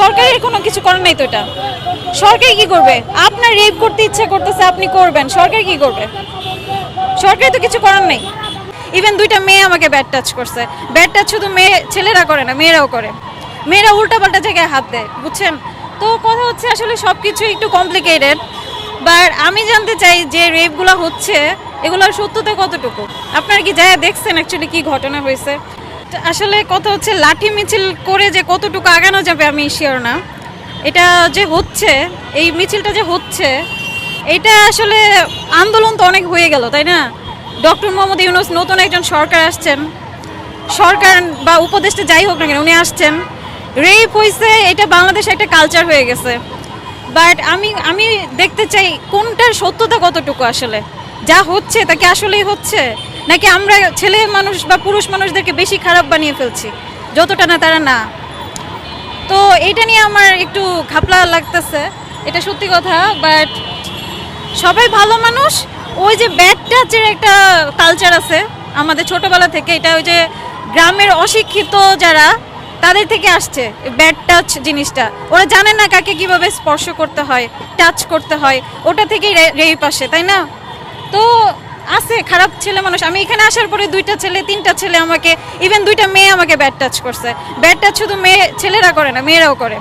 সরকারের কোনো কিছু করার নাই তো এটা। সরকার কি করবে? আপনার রেপ করতে ইচ্ছা করতেছে, আপনি করবেন, সরকার কি করবে? সরকার তো কিছু করার নেই। ইভেন দুইটা মেয়ে আমাকে ব্যাড টাচ করছে। ব্যাড টাচ শুধু ছেলেরা করে না, মেয়েরাও করে। মেয়েরা উল্টাপাল্টা জায়গায় হাত দেয়, বুঝছেন? তো কথা হচ্ছে আসলে সব কিছু একটু কমপ্লিকেটেড। বাট আমি জানতে চাই যে রেপগুলো হচ্ছে এগুলোর সত্যতা কতটুকু। আপনারা কি যায় দেখছেন অ্যাকচুয়ালি কি ঘটনা হয়েছে? আসলে কথা হচ্ছে লাঠি মিছিল করে যে কতটুকু আগানো যাবে আমি শিওর না। এটা যে হচ্ছে, এই মিছিলটা যে হচ্ছে, এটা আসলে আন্দোলন তো অনেক হয়ে গেল, তাই না? ডক্টর মোহাম্মদ ইউনূস নতুন একজন সরকার আসছেন, সরকার বা উপদেষ্টা যাই হোক না কেন উনি আসছেন, রেপ হয়েছে, এটা বাংলাদেশে একটা কালচার হয়ে গেছে। বাট আমি দেখতে চাই কোনটার সত্যতা কতটুকু আসলে। যা হচ্ছে তা কি আসলেই হচ্ছে, নাকি আমরা ছেলে মানুষ বা পুরুষ মানুষদেরকে বেশি খারাপ বানিয়ে ফেলছি, যতটা না তারা না। তো এটা নিয়ে আমার একটু ঘাপলা লাগতেছে, এটা সত্যি কথা। বাট সবাই ভালো মানুষ। ওই যে ব্যাড টাচের একটা কালচার আছে আমাদের ছোটবেলা থেকে, এটা ওই যে গ্রামের অশিক্ষিত যারা তাদের থেকে আসছে ব্যাড টাচ জিনিসটা। ওরা জানে না কাকে কিভাবে স্পর্শ করতে হয়, টাচ করতে হয়, ওটা থেকেই রেপ আসে, তাই না? তো আছে খারাপ ছেলে মানুষ। আমি এখানে আসার পরে দুইটা ছেলে তিনটা ছেলে আমাকে, ইভেন দুইটা মেয়ে আমাকে ব্যাড টাচ করছে। ব্যাড টাচ শুধু ছেলেরা করে না, মেয়েরাও করে।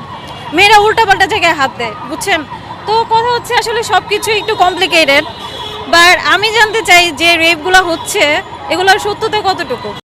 মেয়েরা উল্টাপাল্টা জায়গায় হাত দেয়, বুঝছেন? তো কথা হচ্ছে আসলে সব কিছু একটু কমপ্লিকেটেড। বাট আমি জানতে চাই যে রেপগুলো হচ্ছে এগুলোর সত্যতা কতটুকু।